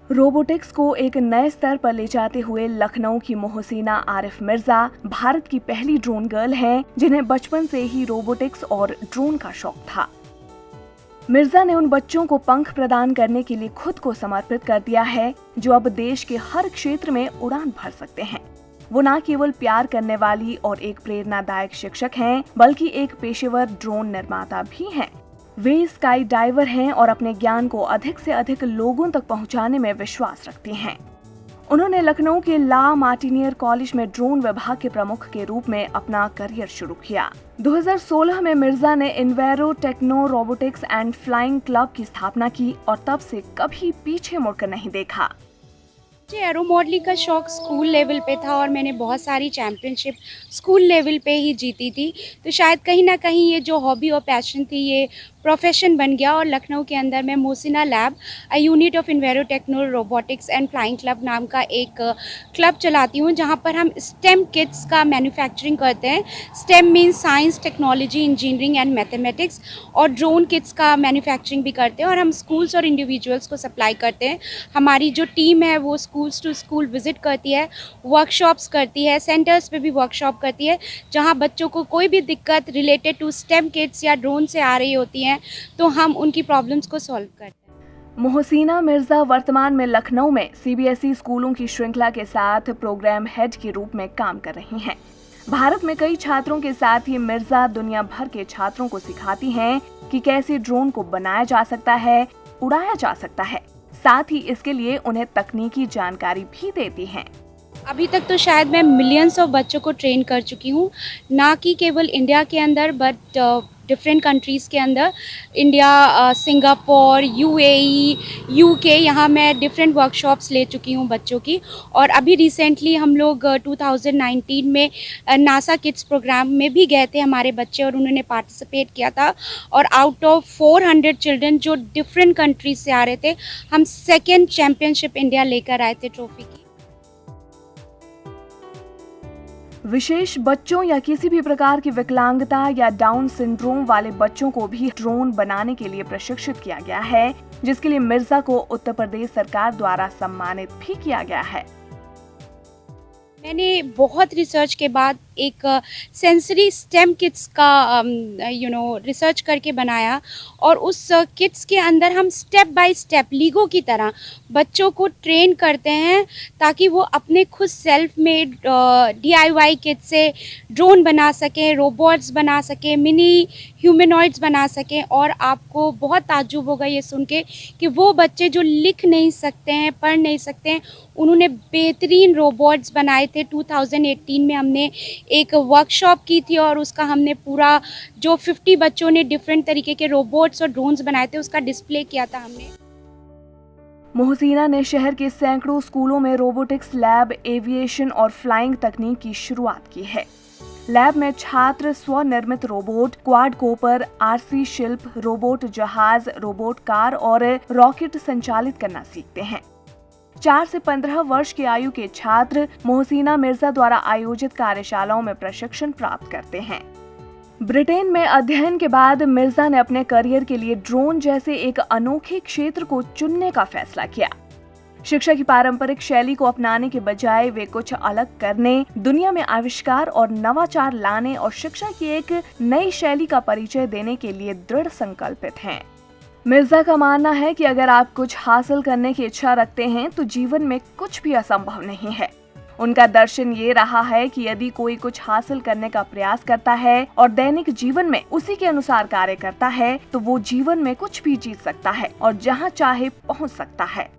Robotics को एक नए स्तर पर ले जाते हुए लखनऊ की मोहसिना आरिफ मिर्जा भारत की पहली ड्रोन गर्ल हैं, जिन्हें बचपन से ही रोबोटिक्स और ड्रोन का शौक था। मिर्जा ने उन बच्चों को पंख प्रदान करने के लिए खुद को समर्पित कर दिया है, जो अब देश के हर क्षेत्र में उड़ान भर सकते हैं। वो न केवल प्यार करने वाली और एक प्रेरणादायक शिक्षक हैं, बल्कि एक पेशेवर ड्रोन निर्माता भी हैं। वे स्काई डाइवर हैं और अपने ज्ञान को अधिक से अधिक लोगों तक पहुंचाने में विश्वास रखती हैं। उन्होंने लखनऊ के ला मार्टिनियर कॉलेज में ड्रोन विभाग के प्रमुख के रूप में अपना करियर शुरू किया। 2016 में मिर्जा ने Invero techno robotics and flying club की स्थापना की और तब से कभी पीछे मुड़कर नहीं देखा। मुझे एरो मॉडलिंग का शौक स्कूल लेवल पे था और मैंने बहुत सारी चैम्पियनशिप स्कूल लेवल पे ही जीती थी, तो शायद कहीं ना कहीं ये जो हॉबी और पैशन थी ये प्रोफेशन बन गया। और लखनऊ के अंदर मैं Mohsina lab, a unit of Invero techno robotics and flying club नाम का एक क्लब चलाती हूँ, जहाँ पर हम स्टेम किट्स का मैन्युफैक्चरिंग करते हैं। Stem means science, technology, engineering and mathematics, और ड्रोन किट्स का मैन्युफैक्चरिंग भी करते हैं और हम स्कूल्स और इंडिविजुअल्स को सप्लाई करते हैं। हमारी जो टीम है वो स्कूल्स टू स्कूल विजिट करती है, वर्कशॉप्स करती है, सेंटर्स पे भी वर्कशॉप करती है, जहाँ बच्चों को कोई भी दिक्कत रिलेटेड टू स्टेम किट्स या ड्रोन से आ रही होती हैं तो हम उनकी प्रॉब्लम्स को सॉल्व करते हैं। मोहसिना मिर्जा वर्तमान में लखनऊ में सीबीएसई स्कूलों की श्रृंखला के साथ प्रोग्राम हेड के रूप में काम कर रही हैं। भारत में कई छात्रों के साथ ही मिर्जा दुनिया भर के छात्रों को सिखाती हैं कि कैसे ड्रोन को बनाया जा सकता है, उड़ाया जा सकता है। साथ ही इसके लिए उन्हें तकनीकी जानकारी भी देती हैं। अभी तक तो शायद मैं मिलियंस ऑफ बच्चों को ट्रेन कर चुकी हूँ, ना कि केवल इंडिया के अंदर बट डिफरेंट कंट्रीज़ के अंदर। इंडिया, सिंगापुर, यूएई, यूके, यहाँ मैं डिफरेंट वर्कशॉप्स ले चुकी हूँ बच्चों की। और अभी रिसेंटली हम लोग 2019 में नासा किड्स प्रोग्राम में भी गए थे हमारे बच्चे, और उन्होंने पार्टिसिपेट किया था। और आउट ऑफ 400 चिल्ड्रन जो डिफरेंट कंट्रीज से आ रहे थे, हम सेकेंड चैम्पियनशिप इंडिया लेकर आए थे ट्रॉफी की। विशेष बच्चों या किसी भी प्रकार की विकलांगता या डाउन सिंड्रोम वाले बच्चों को भी ड्रोन बनाने के लिए प्रशिक्षित किया गया है, जिसके लिए मिर्जा को उत्तर प्रदेश सरकार द्वारा सम्मानित भी किया गया है। मैंने बहुत रिसर्च के बाद एक सेंसरी स्टेम किट्स का रिसर्च करके बनाया, और उस किट्स के अंदर हम स्टेप बाय स्टेप लीगो की तरह बच्चों को ट्रेन करते हैं, ताकि वो अपने खुद सेल्फ मेड DIY किट से ड्रोन बना सकें, रोबोट्स बना सकें, मिनी ह्यूमनॉइड्स बना सकें। और आपको बहुत ताज्जुब होगा ये सुन के कि वो बच्चे जो लिख नहीं सकते हैं, पढ़ नहीं सकते हैं, उन्होंने बेहतरीन रोबोट्स बनाए थे। 2018 में हमने एक वर्कशॉप की थी और उसका हमने पूरा जो 50 बच्चों ने डिफरेंट तरीके के रोबोट्स और ड्रोन्स बनाए थे उसका डिस्प्ले किया था हमने। मोहसिना ने शहर के सैकड़ों स्कूलों में रोबोटिक्स लैब, एविएशन और फ्लाइंग तकनीक की शुरुआत की है। लैब में छात्र स्वनिर्मित रोबोट, क्वाड कोपर, RC शिल्प, रोबोट जहाज, रोबोट कार और रॉकेट संचालित करना सीखते हैं। 4 से 15 वर्ष की आयु के छात्र मोहसिना मिर्जा द्वारा आयोजित कार्यशालाओं में प्रशिक्षण प्राप्त करते हैं। ब्रिटेन में अध्ययन के बाद मिर्जा ने अपने करियर के लिए ड्रोन जैसे एक अनोखे क्षेत्र को चुनने का फैसला किया। शिक्षा की पारंपरिक शैली को अपनाने के बजाय वे कुछ अलग करने, दुनिया में आविष्कार और नवाचार लाने और शिक्षा की एक नई शैली का परिचय देने के लिए दृढ़ संकल्पित हैं। मिर्जा का मानना है कि अगर आप कुछ हासिल करने की इच्छा रखते हैं तो जीवन में कुछ भी असंभव नहीं है। उनका दर्शन ये रहा है कि यदि कोई कुछ हासिल करने का प्रयास करता है और दैनिक जीवन में उसी के अनुसार कार्य करता है तो वो जीवन में कुछ भी जीत सकता है और जहां चाहे पहुंच सकता है।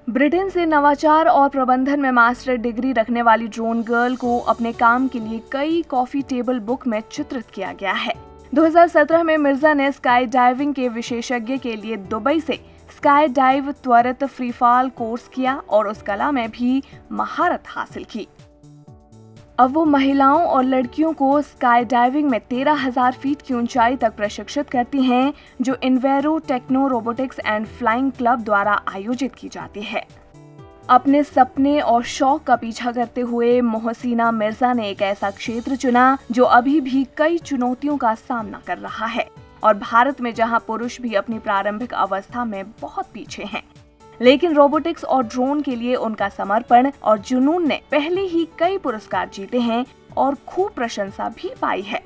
ब्रिटेन से नवाचार और प्रबंधन में मास्टर डिग्री रखने वाली ड्रोन गर्ल को अपने काम के लिए कई कॉफी टेबल बुक में चित्रित किया गया है। 2017 में मिर्जा ने स्काई डाइविंग के विशेषज्ञ के लिए दुबई से स्काई डाइव त्वरित फ्रीफॉल कोर्स किया और उस कला में भी महारत हासिल की। अब वो महिलाओं और लड़कियों को स्काई डाइविंग में 13,000 फीट की ऊंचाई तक प्रशिक्षित करती हैं, जो Invero techno robotics and flying club द्वारा आयोजित की जाती है। अपने सपने और शौक का पीछा करते हुए मोहसिना मिर्जा ने एक ऐसा क्षेत्र चुना जो अभी भी कई चुनौतियों का सामना कर रहा है और भारत में जहां पुरुष भी अपनी प्रारंभिक अवस्था में बहुत पीछे हैं, लेकिन रोबोटिक्स और ड्रोन के लिए उनका समर्पण और जुनून ने पहले ही कई पुरस्कार जीते हैं और खूब प्रशंसा भी पाई है।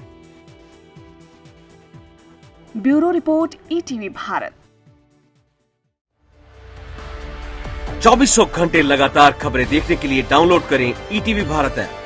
Bureau report, ETV Bharat. 24 घंटे लगातार खबरें देखने के लिए डाउनलोड करें ईटीवी भारत ऐप।